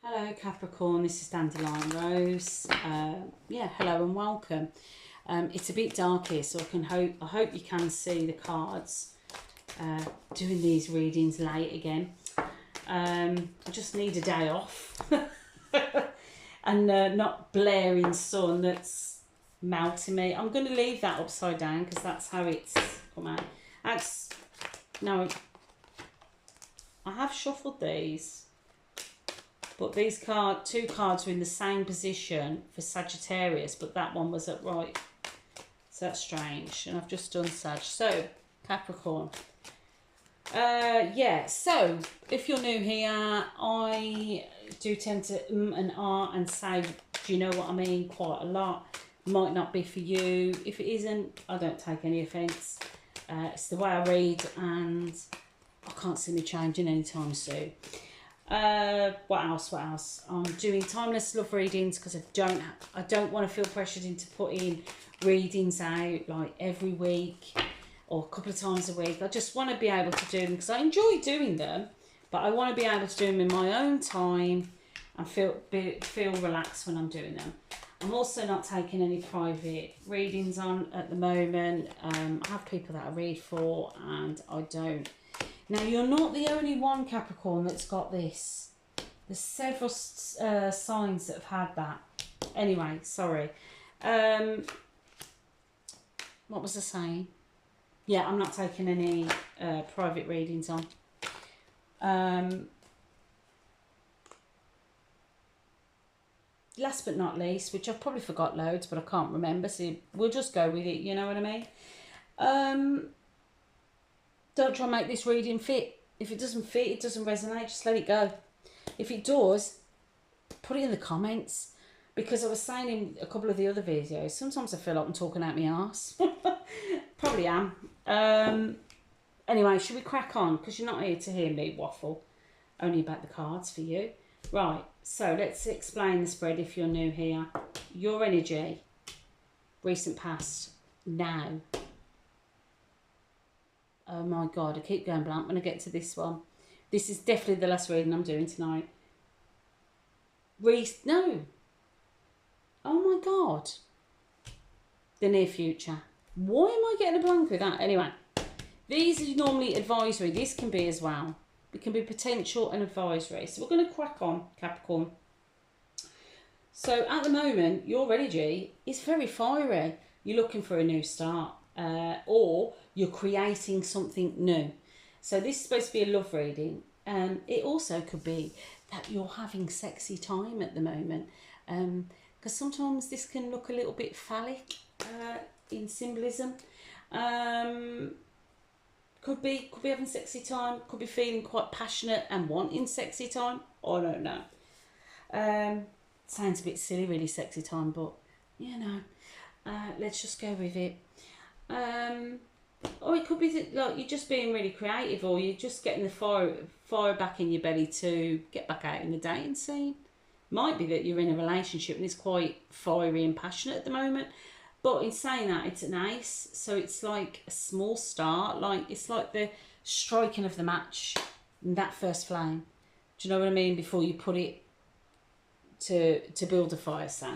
Hello Capricorn, this is Dandelion Rose. Yeah, hello and welcome. It's a bit dark here, so I hope you can see the cards. Doing these readings late again. I just need a day off, and not blaring sun that's melting me. I'm going to leave that upside down because that's how it's come out. No, I have shuffled these. But these two cards were in the same position for Sagittarius, but that one was upright. So that's strange. And I've just done Sag. So, Capricorn. Yeah, so if you're new here, I do tend to and and say, do you know what I mean, quite a lot. Might not be for you. If it isn't, I don't take any offence. It's the way I read, and I can't see me changing anytime soon. What else? I'm doing timeless love readings because I don't want to feel pressured into putting readings out like every week or a couple of times a week. I just want to be able to do them because I enjoy doing them, but I want to be able to do them in my own time and feel relaxed when I'm doing them. I'm also not taking any private readings on at the moment. I have people that I read for, and I don't. Now, you're not the only one, Capricorn, that's got this. There's several signs that have had that. Anyway, sorry. What was I saying? Yeah, I'm not taking any private readings on. Last but not least, which I've probably forgot loads, but I can't remember, so we'll just go with it, you know what I mean? Don't try and make this reading fit. If it doesn't fit, it doesn't resonate, just let it go. If it does, put it in the comments. Because I was saying in a couple of the other videos, sometimes I feel like I'm talking out my arse. Probably am. Anyway, should we crack on? Because you're not here to hear me waffle. Only about the cards for you. Right, so let's explain the spread if you're new here. Your energy, recent past, now. Oh my God, I keep going blank when I get to this one. This is definitely the last reading I'm doing tonight. No. Oh my God. The near future. Why am I getting a blank with that? Anyway, these are normally advisory. This can be as well. It can be potential and advisory. So we're going to crack on, Capricorn. So at the moment, your energy is very fiery. You're looking for a new start. Or you're creating something new. So this is supposed to be a love reading. It also could be that you're having sexy time at the moment. Because sometimes this can look a little bit phallic in symbolism. Could be having sexy time. Could be feeling quite passionate and wanting sexy time. I don't know. Sounds a bit silly, really, sexy time, but you know, let's just go with it. Or it could be that, like, you're just being really creative, or you're just getting the fire back in your belly to get back out in the dating scene. Might be that you're in a relationship and it's quite fiery and passionate at the moment. But in saying that, it's an ace, so it's like a small start. Like, it's like the striking of the match in that first flame. Do you know what I mean? Before you put it to build a fire, so.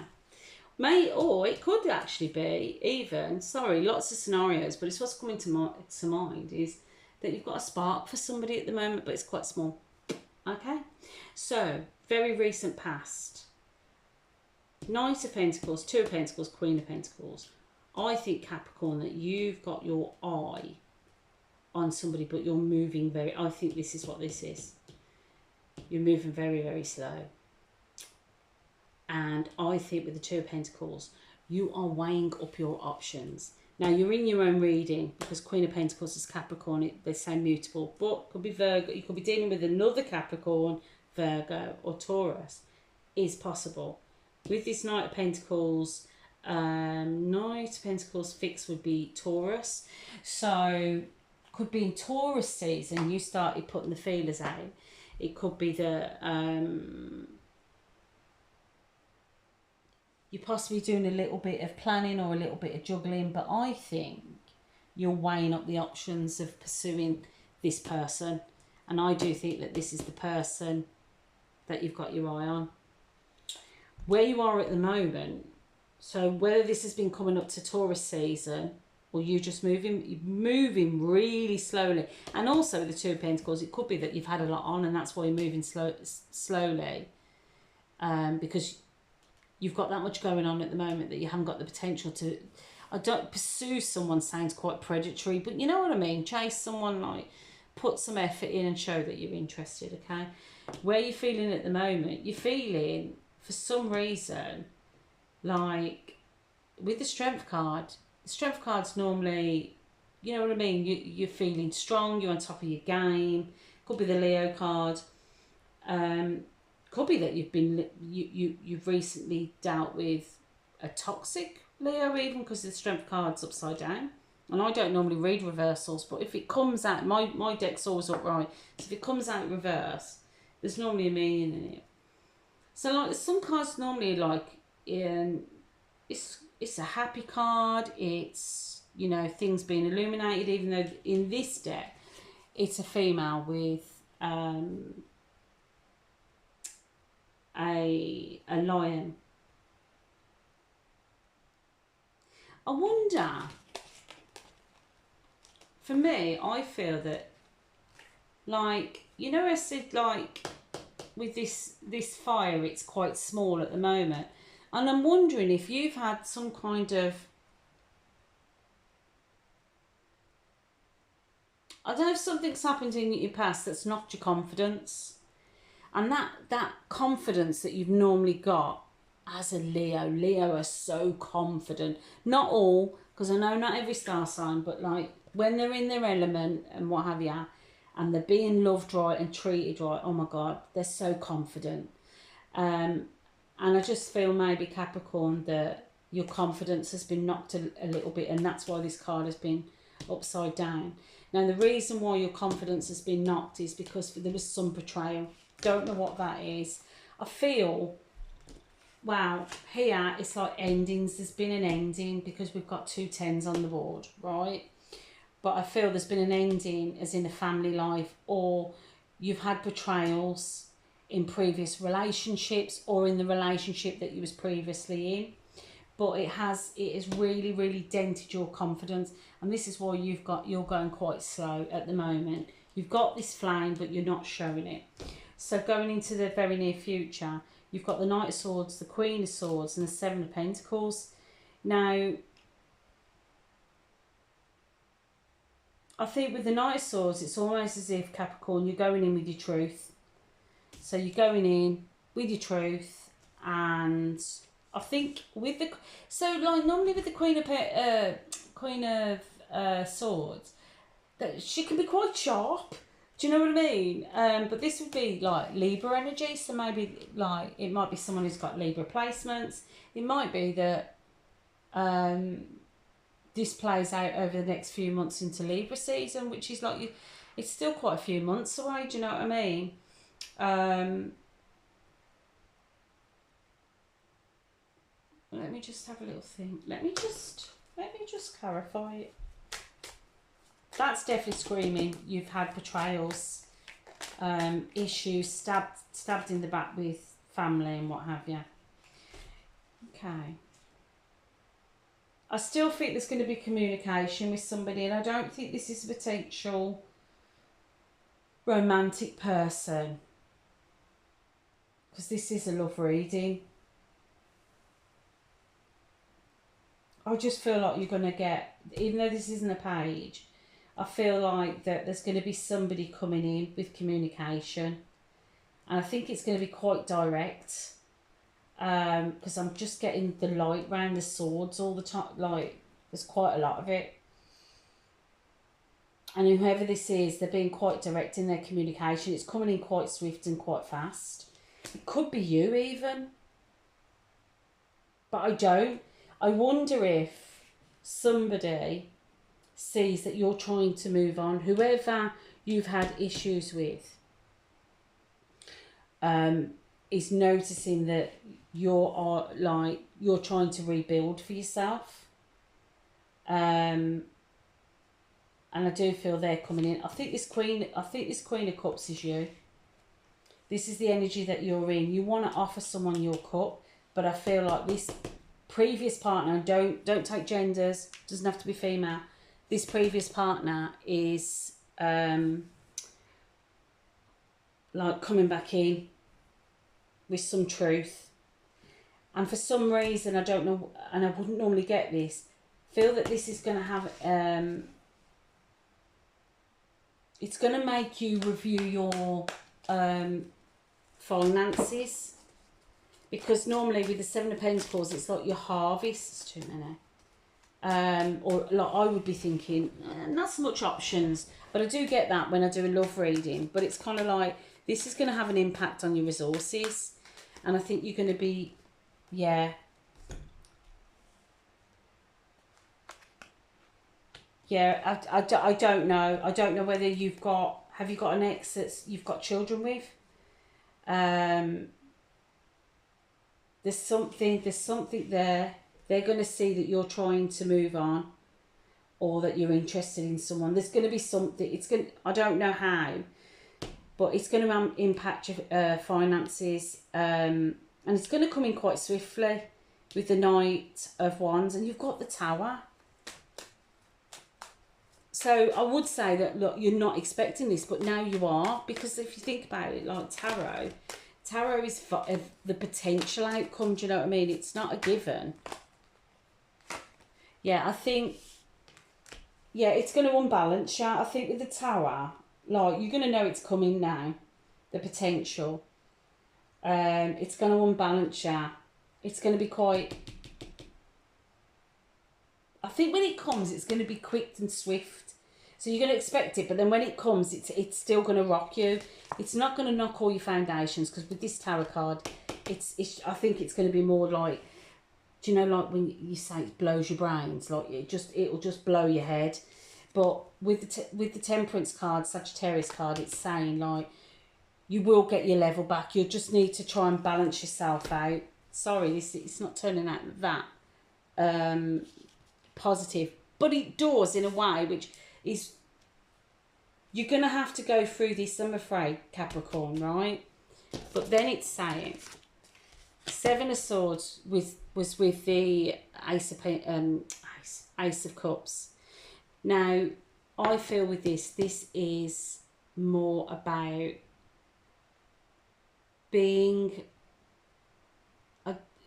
Or it could actually be even, sorry, lots of scenarios, but it's what's coming to mind is that you've got a spark for somebody at the moment, but it's quite small. Okay, so very recent past. Knight of Pentacles, Two of Pentacles, Queen of Pentacles. I think, Capricorn, that you've got your eye on somebody, but you're moving I think this is what this is. You're moving very, very slow. And I think with the Two of Pentacles, you are weighing up your options. Now, you're in your own reading because Queen of Pentacles is Capricorn. They say mutable, but could be Virgo. You could be dealing with another Capricorn, Virgo, or Taurus. Is possible. With this Knight of Pentacles, fix would be Taurus. So, could be in Taurus season, you started putting the feelers out. It could be the... you're possibly doing a little bit of planning or a little bit of juggling, but I think you're weighing up the options of pursuing this person. And I do think that this is the person that you've got your eye on. Where you are at the moment, so whether this has been coming up to Taurus season or you just moving really slowly, and also the Two of Pentacles, it could be that you've had a lot on and that's why you're moving slowly, because you've got that much going on at the moment that you haven't got the potential to. I don't pursue someone sounds quite predatory, but you know what I mean. Chase someone, like put some effort in and show that you're interested. Okay, where you're feeling at the moment, you're feeling for some reason like with the Strength card. The Strength card's normally, you know what I mean. You're feeling strong. You're on top of your game. Could be the Leo card. Could be that you've recently dealt with a toxic Leo, even because the Strength card's upside down. And I don't normally read reversals, but if it comes out, my deck's always upright. So if it comes out reverse, there's normally a meaning in it. So like some cards normally like, it's a happy card. It's, you know, things being illuminated. Even though in this deck, it's a female with a lion. I wonder, for me, I feel that, like, you know, I said, like, with this fire, it's quite small at the moment. And I'm wondering if you've had some kind of, I don't know if something's happened in your past that's knocked your confidence. And that confidence that you've normally got as a Leo are so confident. Not all, because I know not every star sign, but like when they're in their element and what have you, and they're being loved right and treated right, oh my God, they're so confident. And I just feel maybe, Capricorn, that your confidence has been knocked a little bit, and that's why this card has been upside down. Now, the reason why your confidence has been knocked is because there was some betrayal. Don't know what that is. I feel, wow, here it's like endings. There's been an ending because we've got 2 10s on the board, right? But I feel there's been an ending as in a family life, or you've had betrayals in previous relationships or in the relationship that you was previously in. But it has really, really dented your confidence. And this is why you're going quite slow at the moment. You've got this flame, but you're not showing it. So going into the very near future, you've got the Knight of Swords, the Queen of Swords, and the Seven of Pentacles. Now, I think with the Knight of Swords, it's almost as if, Capricorn, you're going in with your truth. So you're going in with your truth, and I think with the, so like normally with the Queen of Swords, that she can be quite sharp. Do you know what I mean? But this would be like Libra energy, so maybe like it might be someone who's got Libra placements. It might be that this plays out over the next few months into Libra season, which is like, it's still quite a few months away. Do you know what I mean? Let me just have a little think. Let me just clarify it. That's definitely screaming you've had betrayals, issues, stabbed in the back with family and what have you. Okay. I still think there's going to be communication with somebody, and I don't think this is a potential romantic person, because this is a love reading. I just feel like you're going to get, even though this isn't a page, I feel like that there's going to be somebody coming in with communication. And I think it's going to be quite direct. Because I'm just getting the light around the swords all the time. Like, there's quite a lot of it. And whoever this is, they're being quite direct in their communication. It's coming in quite swift and quite fast. It could be you even. But I don't. I wonder if somebody sees that you're trying to move on, whoever you've had issues with, is noticing that you're trying to rebuild for yourself, and I do feel they're coming in. I think this Queen of Cups is you. This is the energy that you're in. You want to offer someone your cup, but I feel like this previous partner, don't take genders, doesn't have to be female. This previous partner is like coming back in with some truth. And for some reason, I don't know, and I wouldn't normally get this, feel that this is going to have, it's going to make you review your finances. Because normally with the Seven of Pentacles, it's like your harvest, too many. Or like I would be thinking, not so much options. But I do get that when I do a love reading. But it's kind of like, this is going to have an impact on your resources. And I think you're going to be, yeah. Yeah, I don't know. I don't know whether you've got, have you got an ex that you've got children with? There's something there. They're going to see that you're trying to move on, or that you're interested in someone. There's going to be something. It's going. I don't know how, but it's going to impact your finances, and it's going to come in quite swiftly with the Knight of Wands, and you've got the Tower. So I would say that, look, you're not expecting this, but now you are, because if you think about it, like Tarot is for the potential outcome, do you know what I mean? It's not a given. Yeah, I think, yeah, it's going to unbalance you. I think with the Tower, like, you're going to know it's coming now, the potential. It's going to unbalance you. It's going to be quite, I think when it comes, it's going to be quick and swift. So you're going to expect it, but then when it comes, it's still going to rock you. It's not going to knock all your foundations, because with this tarot card, I think it's going to be more like, do you know, like when you say it blows your brains, like it'll just blow your head. But with the Temperance card, Sagittarius card, it's saying like you will get your level back. You'll just need to try and balance yourself out. Sorry, it's not turning out that positive, but it does in a way which is, you're going to have to go through this, I'm afraid, Capricorn, right? But then it's saying, Seven of Swords was with the Ace of Cups. Now, I feel with this is more about being,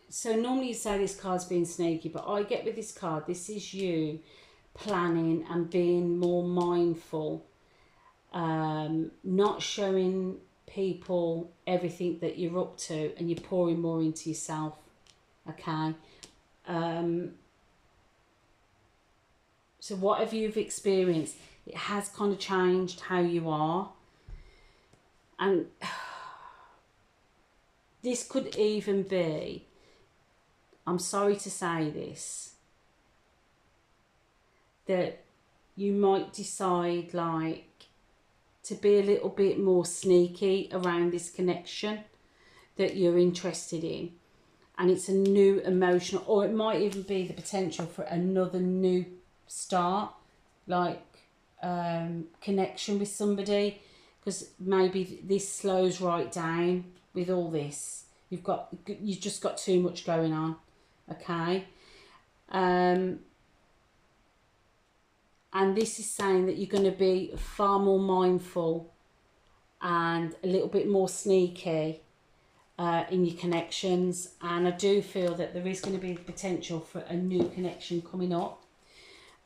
so normally you say this card's being sneaky, but I get with this card, this is you planning and being more mindful, not showing people everything that you're up to, and you're pouring more into yourself, okay? So whatever you've experienced, it has kind of changed how you are, and this could even be, I'm sorry to say this, that you might decide like to be a little bit more sneaky around this connection that you're interested in, and it's a new emotional, or it might even be the potential for another new start, like connection with somebody, because maybe this slows right down with all this. You've just got too much going on, okay? And this is saying that you're going to be far more mindful and a little bit more sneaky in your connections. And I do feel that there is going to be the potential for a new connection coming up.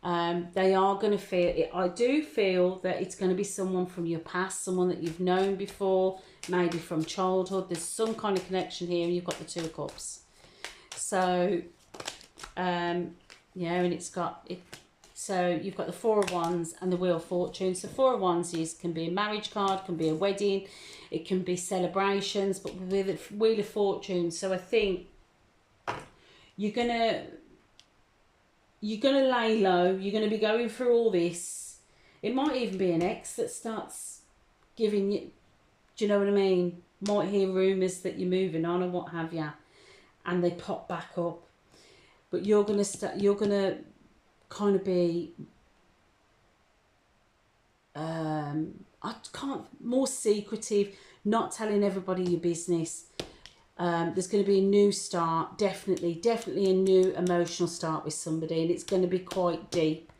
They are going to feel it. I do feel that it's going to be someone from your past, someone that you've known before, maybe from childhood. There's some kind of connection here, and you've got the Two of Cups. So, yeah, and it's got it. So you've got the Four of Wands and the Wheel of Fortune. So Four of Wands can be a marriage card, can be a wedding, it can be celebrations, but with the Wheel of Fortune. So I think you're gonna lay low. You're gonna be going through all this. It might even be an ex that starts giving you. Do you know what I mean? Might hear rumours that you're moving on or what have you, and they pop back up. But you're gonna start. You're gonna kind of be more secretive, not telling everybody your business. There's going to be a new start, definitely a new emotional start with somebody, and it's going to be quite deep.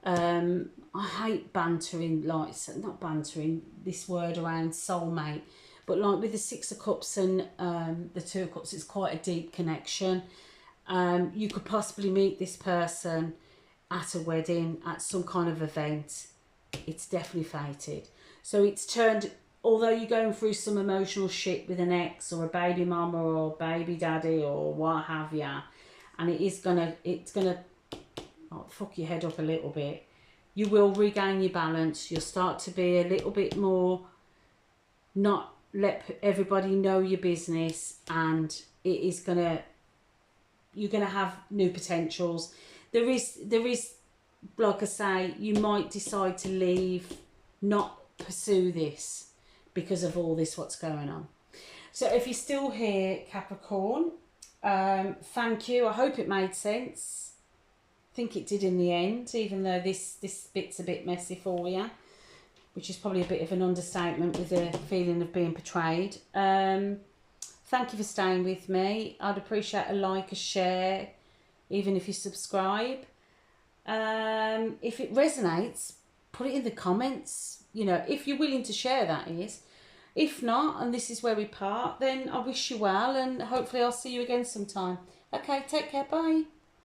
I hate bantering, like, not bantering, this word around soulmate, but like with the Six of Cups and the Two of Cups, it's quite a deep connection. You could possibly meet this person at a wedding, at some kind of event. It's definitely fated. So it's turned, although you're going through some emotional shit with an ex or a baby mama or baby daddy or what have you, and it's gonna fuck your head up a little bit, you will regain your balance. You'll start to be a little bit more, not let everybody know your business, and it is gonna, you're gonna have new potentials. There is, like I say, you might decide to leave, not pursue this because of all this what's going on. So if you're still here, Capricorn, thank you. I hope it made sense. I think it did in the end, even though this bit's a bit messy for you, which is probably a bit of an understatement with the feeling of being betrayed. Thank you for staying with me. I'd appreciate a like, a share, even if you subscribe. If it resonates, put it in the comments, you know, if you're willing to share, that is. If not, and this is where we part, then I wish you well, and hopefully I'll see you again sometime. Okay, take care, bye.